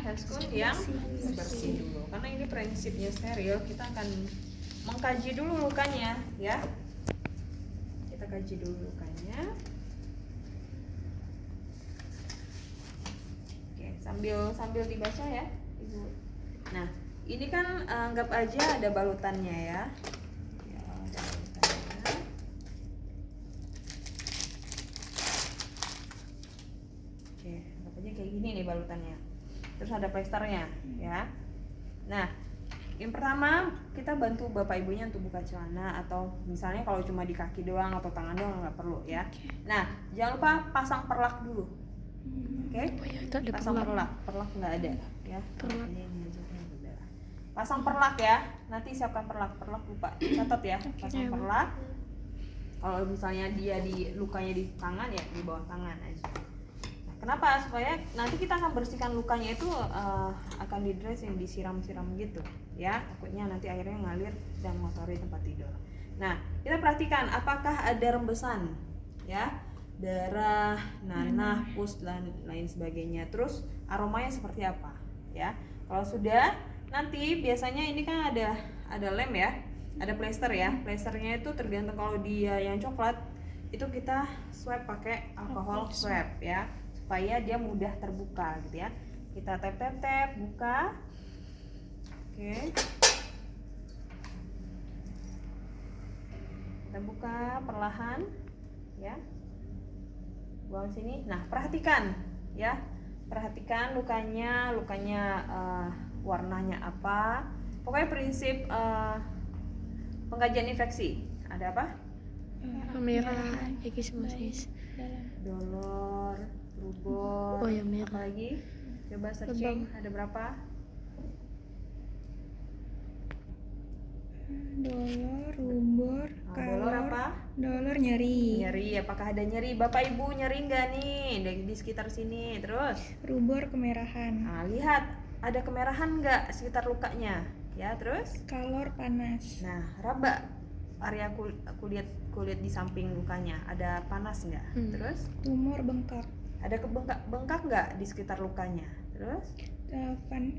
Heskun yang bersih dulu. Karena ini prinsipnya steril, kita akan mengkaji dulu lukanya, ya. Kita kaji dulu lukanya. Oke, sambil dibaca ya, Ibu. Nah, ini kan anggap aja ada balutannya ya. Ya, ada balutannya. Oke, anggap aja kayak gini nih balutannya. Terus ada plesternya, ya. Nah, yang pertama kita bantu bapak ibunya untuk buka celana, atau misalnya kalau cuma di kaki doang atau tangan doang nggak perlu ya. Nah, jangan lupa pasang perlak dulu. Oke? Pasang perlak nggak ada ya. Pasang perlak ya. Nanti siapkan perlak lupa. Catat ya, pasang perlak. Kalau misalnya dia di lukanya di tangan ya di bawah tangan aja. Nah, kenapa? Supaya nanti kita akan bersihkan lukanya itu akan di dressing, disiram-siram gitu ya. Takutnya nanti airnya ngalir dan mengotori tempat tidur. Nah, kita perhatikan apakah ada rembesan ya, darah, nanah, pus dan lain sebagainya. Terus aromanya seperti apa ya. Kalau sudah, nanti biasanya ini kan ada lem ya, ada plester ya. Plesternya itu tergantung, kalau dia yang coklat itu kita swab pakai alkohol swab ya, supaya dia mudah terbuka gitu ya. Kita tap buka. Oke. Kita buka perlahan ya. Buang sini. Nah, perhatikan ya. Perhatikan lukanya warnanya apa. Pokoknya prinsip pengkajian infeksi. Ada apa? Merah, ekisimosis, Dolor, rubor. Oh ya, merah. Apa lagi? Coba searching. Ada berapa? Dolor, rubor, Dolor apa? Dolor nyeri. Nyeri. Apakah ada nyeri? Bapak Ibu nyeri nggak nih di sekitar sini? Terus? Rubor kemerahan. Nah, lihat ada kemerahan nggak sekitar lukanya? Ya, terus? Kalor panas. Nah, raba area kulit di samping lukanya ada panas nggak? Terus? Tumor bengkak. Ada bengkak nggak di sekitar lukanya? Terus?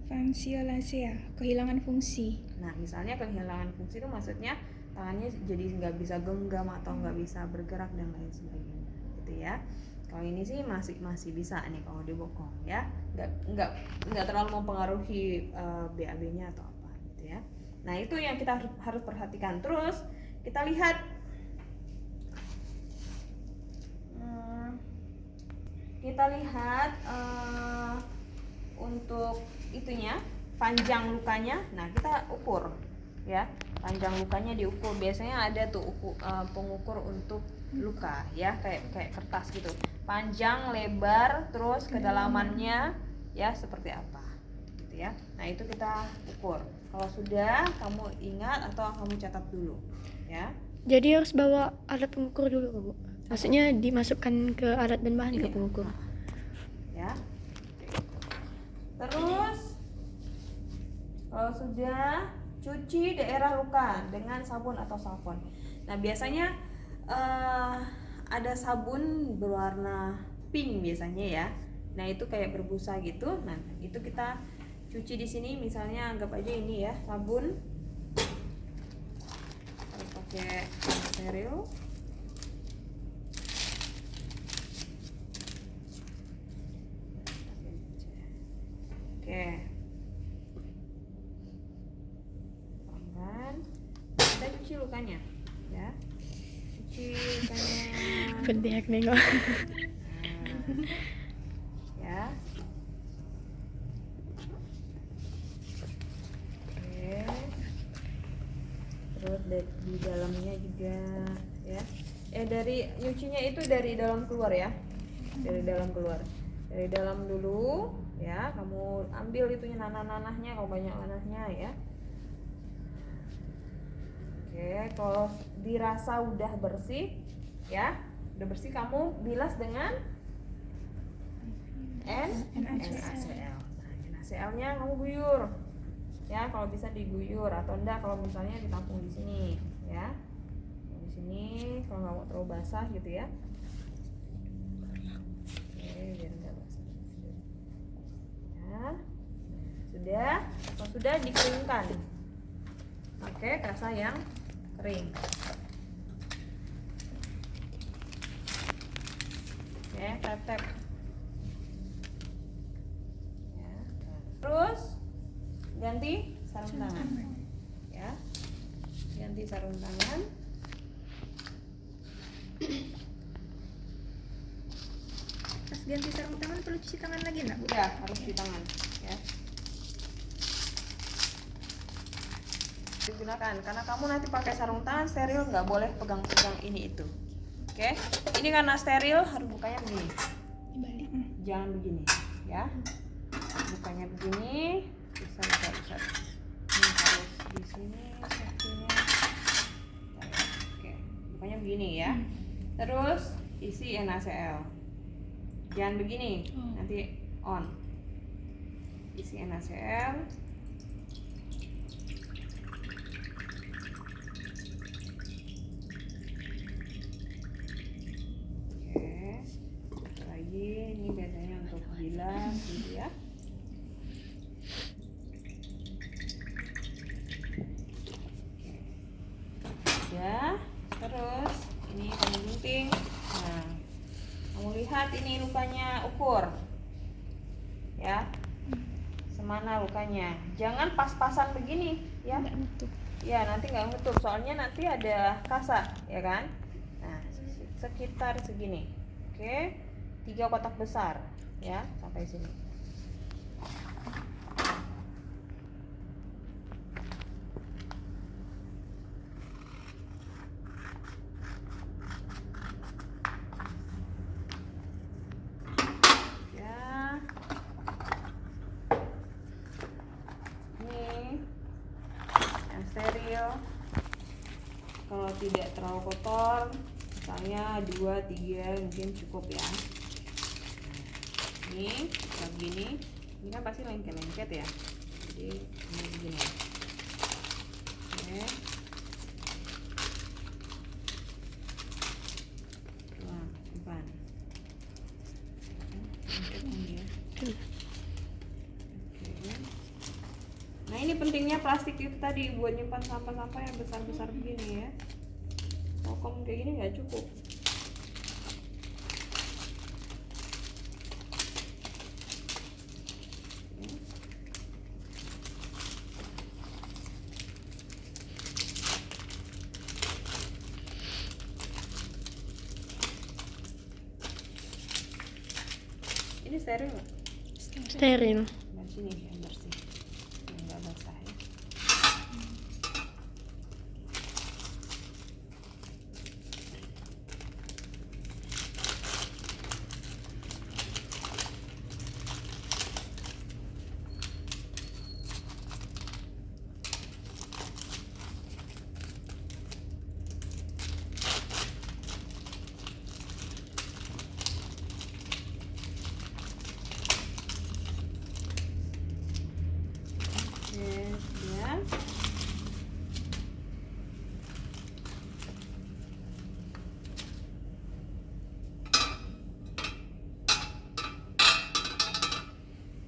Fansiolasia, kehilangan fungsi. Nah, misalnya kehilangan fungsi itu maksudnya tangannya jadi nggak bisa genggam atau nggak bisa bergerak dan lain sebagainya, gitu ya. Kalau ini sih masih bisa nih kalau dibokong ya, nggak terlalu mempengaruhi BAB-nya atau apa, gitu ya. Nah, itu yang kita harus perhatikan. Terus kita lihat untuk itunya, panjang lukanya. Nah, kita ukur ya, panjang lukanya diukur. Biasanya ada tuh pengukur untuk luka ya, kayak kertas gitu, panjang, lebar, terus kedalamannya ya seperti apa gitu ya. Nah, itu kita ukur. Kalau sudah, kamu ingat atau kamu catat dulu ya. Jadi harus bawa alat pengukur dulu, Bu. Maksudnya dimasukkan ke alat dan bahan ke pengukur. Ya. Terus kalau sudah, cuci daerah luka dengan sabun atau salvon. Nah, biasanya ada sabun berwarna pink biasanya ya. Nah, itu kayak berbusa gitu. Nah, itu kita cuci di sini. Misalnya anggap aja ini ya, sabun. Harus pakai steril. Oke. Pelan-pelan. Kita cuci lukanya, ya. Cuci lukanya. Penting nengok. Ya. Oke. Terus di dalamnya juga, ya. Dari nyucinya itu dari dalam keluar ya. Dari dalam keluar. Dari dalam dulu. Ya, kamu ambil itunya nanah-nanahnya kalau banyak nanahnya ya. Oke, kalau dirasa udah bersih ya, udah bersih, kamu bilas dengan NaCl. Nah, NaCl-nya kamu guyur. Ya, kalau bisa diguyur atau enggak kalau misalnya ditampung di sini ya. Di sini kalau nggak mau terlalu basah gitu ya. Oke, biar enggak basah. Ya. Kalau sudah dikeringkan, pakai kasa yang kering. Oke, tap-tap. Ya. Terus ganti sarung tangan. Ya, ganti sarung tangan. Pas ganti sarung tangan perlu cuci tangan lagi nak Bu? Ya, harus cuci tangan. Ya. Digunakan karena kamu nanti pakai sarung tangan steril, nggak boleh pegang-pegang ini itu. Oke, ini karena steril harus bukanya begini, Dibalik. jangan begini, ya. Bukanya begini, bisa. Ini harus di sini satunya. Oke, bukanya begini ya. Terus isi NaCl, jangan begini, nanti on. Isi NaCl. Lagi ini biasanya untuk bilas gitu ya. Ya, terus ini kamu gunting. Nah, kamu lihat ini lukanya, ukur ya, semana lukanya. Jangan pas-pasan begini ya. Nggak nutup. Ya, nanti nggak nutup, soalnya nanti ada kasa ya kan. Nah, sekitar segini. Oke, 3 kotak besar ya, sampai sini. Ya, ini yang steril. Kalau tidak terlalu kotor, misalnya 2-3 mungkin cukup ya. Ini kayak gini, ini kan pasti lengket-lengket ya, jadi ini begini. Oke, wah, simpan. Lengket kan dia. Oke. Nah, ini pentingnya plastik itu tadi buat nyimpan sampah-sampah yang besar-besar begini ya. Kalau kamu kayak gini nggak cukup. Ini steril nggak? Steril. Nah, sini yang bersih, yang nggak basah ya. Ya.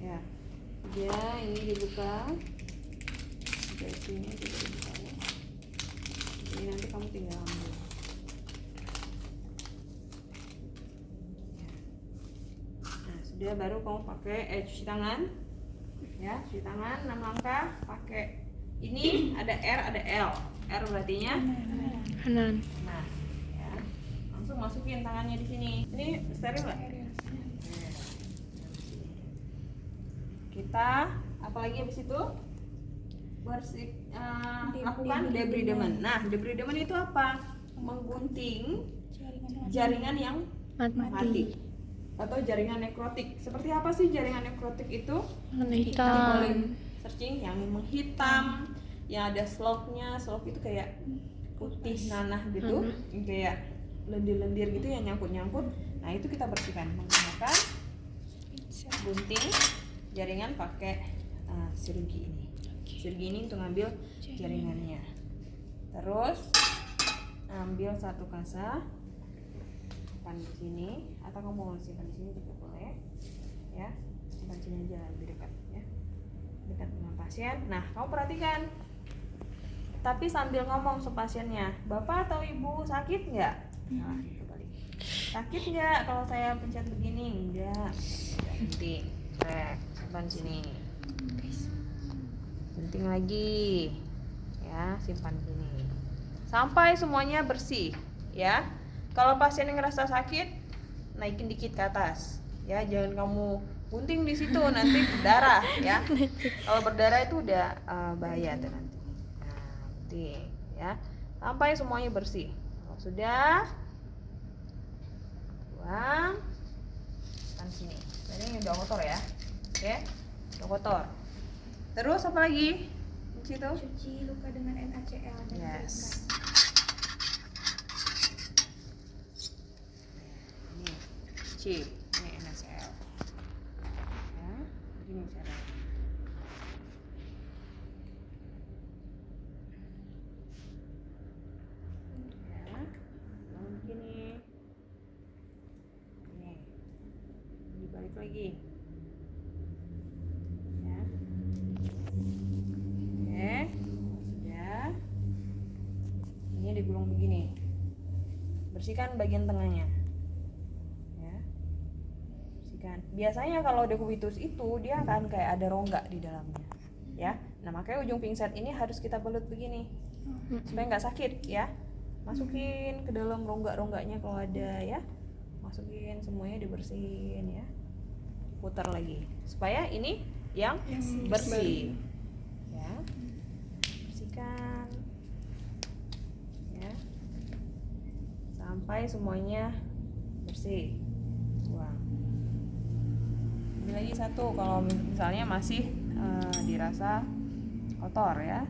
Ya. Ya, ini dibuka. Dari sini juga dibuka ya. Ini nanti kamu tinggal ambil. Nah, sudah, baru kamu pakai cuci tangan. Ya, cuci tangan 6 langkah, pakai ini ada R ada L. R berarti Kanan. nah, ya. Langsung masukin tangannya di sini. Ini steril nggak? Kita apalagi habis itu bersih, lakukan debridement. Nah, debridement itu apa? Menggunting jaringan yang mati atau jaringan nekrotik. Seperti apa sih jaringan nekrotik itu? Warna Boleh hitam. searching yang menghitam, yang ada slognya. Slog itu kayak putih nanah gitu, kayak lendir-lendir gitu yang nyangkut-nyangkut. Nah, itu kita bersihkan menggunakan gunting jaringan pakai sirgi ini. Sirgi ini untuk ngambil jaringannya. Terus ambil satu kasa, simpan di sini, atau kamu mau simpan di sini juga boleh ya. Simpan sini aja lebih dekat ya, dekat pasien. Nah, kamu perhatikan. Tapi sambil ngomong sama pasiennya, Bapak atau Ibu sakit nggak? Nah, gitu kali. Sakit nggak kalau saya pencet begini? Enggak. Penting. Simpan sini. Penting lagi. Ya, simpan sini. Sampai semuanya bersih, ya. Kalau pasien yang ngerasa sakit, naikin dikit ke atas. Ya, jangan kamu gunting di situ nanti berdarah, ya. Kalau berdarah itu udah bahaya tuh nanti. Penting, ya, sampai semuanya bersih. Kalau sudah, buang kan sini. Ini udah kotor ya, oke, udah kotor. Terus apa lagi di situ? Cuci luka dengan NaCl dan Yes. Ini cuci, ini NaCl. Ya, begini cara. Begini. Nih. Dibalik lagi. Ya. Oke. Ya. Ini digulung begini. Bersihkan bagian tengahnya. Ya. Bersihkan. Biasanya kalau dekubitus itu dia akan kayak ada rongga di dalamnya. Ya. Nah, makanya ujung pinset ini harus kita belut begini. Supaya nggak sakit, ya. Masukin ke dalam rongga-rongganya kalau ada, ya. Masukin semuanya, dibersihin, ya. Putar lagi supaya ini yang bersih. Ya. Bersihkan. Ya. Sampai semuanya bersih. Buang. Ini lagi satu kalau misalnya masih dirasa kotor, ya.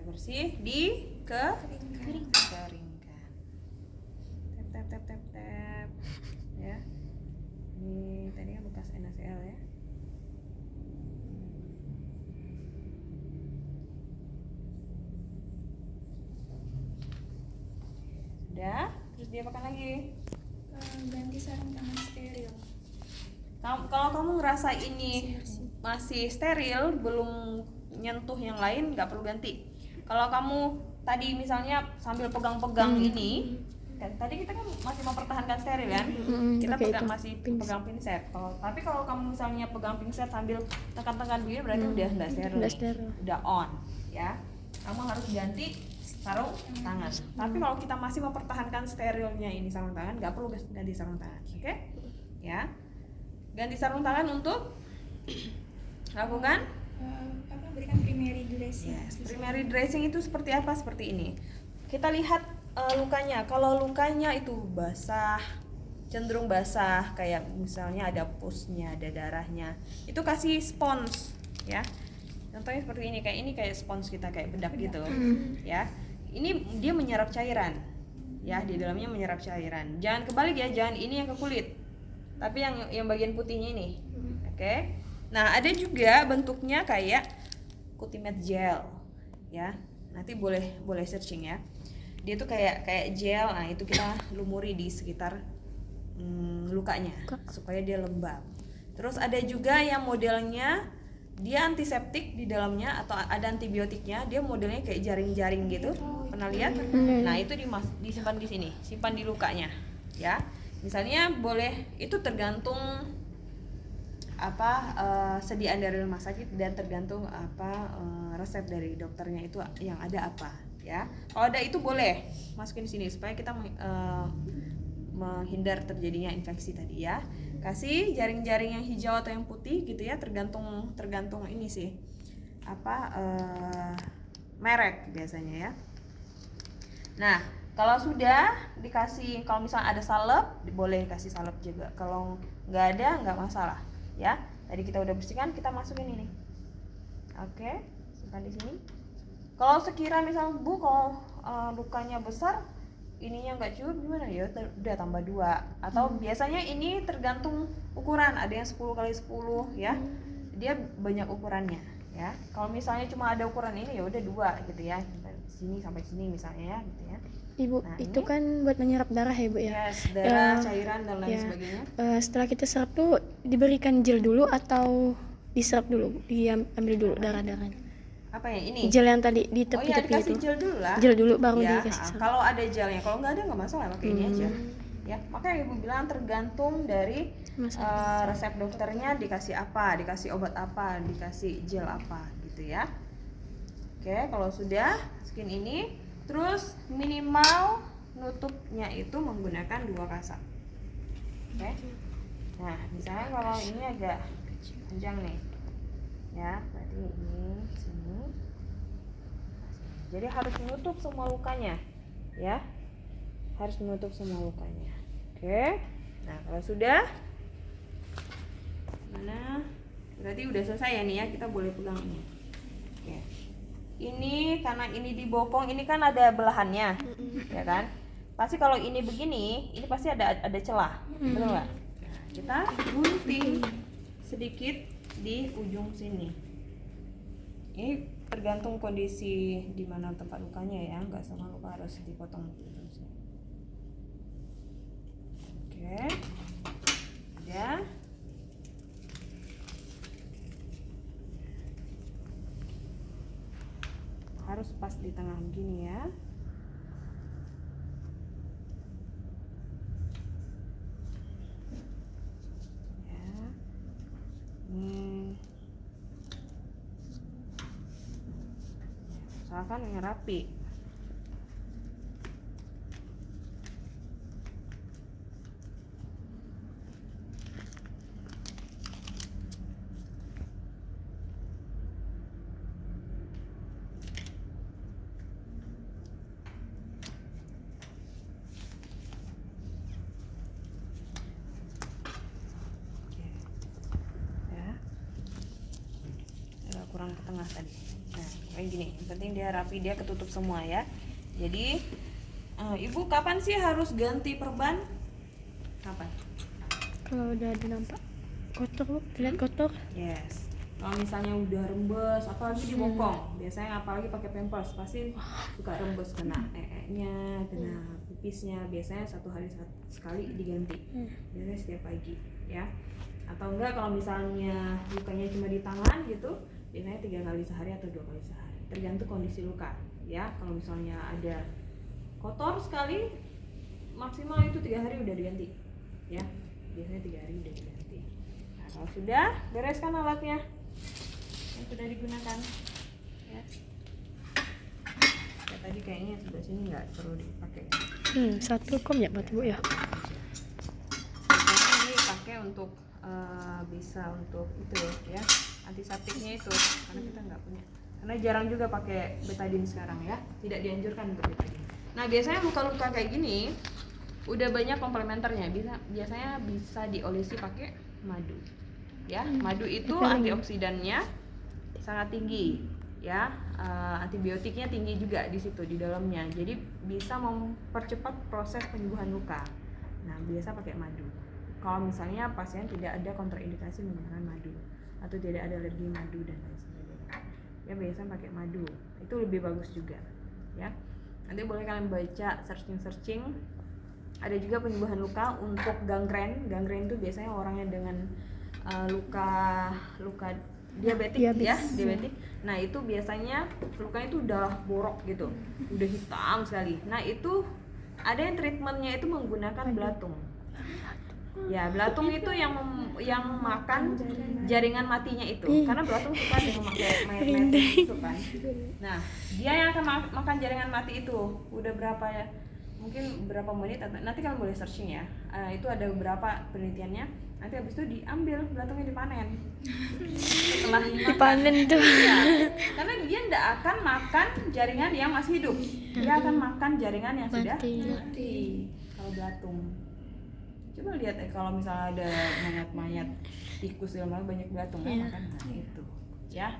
Bersih, keringkan. Tap. Ya. Ini tadi kan bekas NaCl, ya. Sudah, terus diapakan lagi? Ganti sarung tangan steril. Kalau kamu ngerasa ini masih steril, belum nyentuh yang lain, nggak perlu ganti. Kalau kamu tadi misalnya sambil pegang-pegang ini, kan tadi kita kan masih mempertahankan steril kan? Kita masih pegang pinset. Tapi kalau kamu misalnya pegang pinset sambil tekan-tekan begini, berarti udah nggak steril, udah on, ya. Kamu harus ganti sarung tangan. Tapi kalau kita masih mempertahankan sterilnya ini sarung tangan, nggak perlu ganti sarung tangan, oke? Ya, ganti sarung tangan untuk lakukan Berikan primary dressing. Yes, primary dressing itu seperti apa? Seperti ini. Kita lihat lukanya. Kalau lukanya itu basah, cenderung basah, kayak misalnya ada pusnya, ada darahnya, itu kasih spons, ya. Contohnya seperti ini, kayak spons kita kayak bedak gitu, ya. Ini dia menyerap cairan, ya, di dalamnya menyerap cairan. Jangan kebalik ya, jangan ini yang ke kulit, tapi yang bagian putihnya ini, oke? Nah, ada juga bentuknya kayak Cutimed gel, ya. Nanti boleh searching, ya. Dia tuh kayak gel. Nah, itu kita lumuri di sekitar lukanya supaya dia lembab. Terus ada juga yang modelnya dia antiseptik di dalamnya atau ada antibiotiknya. Dia modelnya kayak jaring-jaring gitu. Pernah lihat? Nah, itu disimpan di sini, simpan di lukanya, ya. Misalnya boleh, itu tergantung sediaan dari rumah sakit dan tergantung resep dari dokternya itu yang ada apa, ya. Kalau ada itu boleh masukin di sini supaya kita menghindar terjadinya infeksi tadi, ya. Kasih jaring-jaring yang hijau atau yang putih gitu, ya, tergantung ini sih merek biasanya, ya. Nah, kalau sudah dikasih, kalau misalnya ada salep boleh kasih salep juga. Kalau nggak ada nggak masalah, ya. Tadi kita udah bersihkan, kita masukin ini. Oke, simpan di sini. Kalau sekira misal Bu kalau lukanya besar ininya nggak cukup gimana ya, udah tambah 2 atau biasanya ini tergantung ukuran, ada yang 10 kali 10 ya, dia banyak ukurannya ya. Kalau misalnya cuma ada ukuran ini ya udah 2 gitu ya, sini sampai sini misalnya ya gitu ya. Ibu, Nah, itu ini kan buat menyerap darah ya Bu ya? yes, darah, Eh, cairan dan lain ya. sebagainya. Setelah kita serap tuh diberikan gel dulu atau diserap dulu, diambil dulu darah-darahnya? Apa ya ini? Gel yang tadi di Oh iya, tepi-tepi dikasih itu. gel dulu lah. Gel dulu baru Ya, dikasih serap. kalau ada gelnya, kalau nggak ada nggak masalah, pakai ini aja. Ya, makanya ibu bilang tergantung dari resep dokternya dikasih apa, dikasih obat apa, dikasih gel apa gitu ya. Oke, kalau sudah skin ini, terus minimal nutupnya itu menggunakan 2 kasar. Oke. Nah, misalnya kalau ini agak panjang nih, ya, berarti ini sini. Jadi harus menutup semua lukanya, ya, harus menutup semua lukanya. Oke. Nah, kalau sudah, mana? Berarti udah selesai ya nih ya, kita boleh pegang ini. Oke. Ini karena ini dibopong, ini kan ada belahannya, ya kan? Pasti kalau ini begini, ini pasti ada celah, betul nggak? Nah, kita gunting sedikit di ujung sini. Ini tergantung kondisi di mana tempat lukanya ya, nggak semua luka harus dipotong gitu. Oke, ya. Harus pas di tengah begini ya. Ya. Usahakan yang rapi. Kurang ke tengah tadi. Nah, kayak gini. Yang penting dia rapi, dia ketutup semua ya. Jadi, ibu kapan sih harus ganti perban? Kapan? Kalau udah ada nampak kotor Bu, terlihat kotor. Yes. Kalau misalnya udah rembes, apalagi dibokong, biasanya apalagi pakai pampers pasti suka rembes, kena nya, kena pipisnya. Biasanya 1 hari sekali diganti. Biasanya setiap pagi, ya. Atau enggak kalau misalnya lukanya cuma di tangan gitu, biasanya 3 kali sehari atau 2 kali sehari, tergantung kondisi luka ya. Kalau misalnya ada kotor sekali, maksimal itu 3 hari udah diganti ya, biasanya 3 hari udah diganti. Nah, kalau sudah, bereskan alatnya yang sudah digunakan ya. Ya tadi kayaknya sebelah sini nggak perlu dipakai. Satu kom ya buat Bu ya. Biasanya ini pakai untuk bisa untuk itu ya, antiseptiknya itu, karena kita nggak punya, karena jarang juga pakai betadine sekarang ya, tidak dianjurkan untuk betadine. Nah, biasanya luka-luka kayak gini udah banyak komplementernya, biasanya bisa diolesi pakai madu ya. Madu itu antioksidannya sangat tinggi ya, antibiotiknya tinggi juga di situ di dalamnya, jadi bisa mempercepat proses penyembuhan luka. Nah, biasa pakai madu. Kalau misalnya pasien tidak ada kontraindikasi menggunakan madu atau tidak ada alergi madu dan lain sebagainya, ya biasa pakai madu, itu lebih bagus juga ya. Nanti boleh kalian baca searching. Ada juga penyembuhan luka untuk gangren. Gangren itu biasanya orangnya dengan luka diabetik ya, diabetik. Nah, itu biasanya lukanya itu udah borok gitu, udah hitam sekali. Nah, itu ada yang treatmentnya itu menggunakan belatung. Ya, belatung itu yang makan jaringan matinya itu, karena belatung suka dengan mayat-mayat itu kan. Nah, dia yang akan makan jaringan mati itu. Udah berapa ya? Mungkin berapa menit, atau nanti kalian boleh searching ya. Itu ada beberapa penelitiannya. Nanti habis itu diambil belatungnya, dipanen. Setelah Dipanen tuh. Ya, karena dia tidak akan makan jaringan yang masih hidup. Dia akan makan jaringan yang sudah mati. Kalau belatung. Coba lihat kalau misalnya ada mayat-mayat tikus segala macam, banyak belatung kan makan. Nah, itu ya,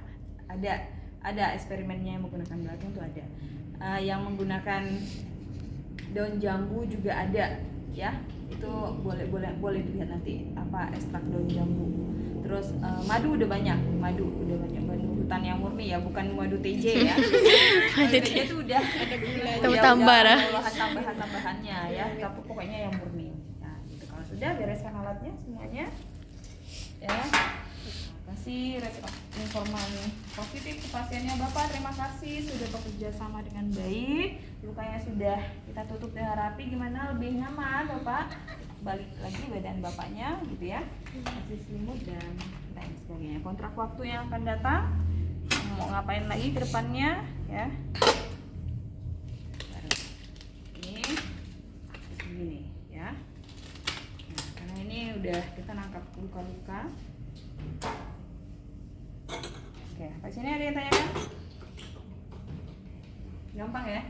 ada ada eksperimennya yang menggunakan belatung tuh ada. Yang menggunakan daun jambu juga ada ya, itu boleh dilihat nanti apa ekstrak daun jambu. Terus madu udah banyak madu hutan yang murni ya, bukan madu TJ ya. Madu TJ itu udah ada gula, Tambah lah. tambahannya ya, tapi pokoknya yang murni. Nah gitu. Kalau sudah bereskan alatnya semuanya ya, kasih informasi positif ke pasiennya. Bapak terima kasih sudah bekerja sama dengan baik, lukanya sudah kita tutup dengan rapi. Gimana, lebih nyaman Bapak? Balik lagi badan Bapaknya gitu ya, kasih selimut dan lain sebagainya. Kontrak waktu yang akan datang, mau ngapain lagi ke depannya ya. Ini segini ya. Nah, karena ini udah kita nangkap luka-luka. Oke, apa sini ada yang tanyakan? Gampang ya?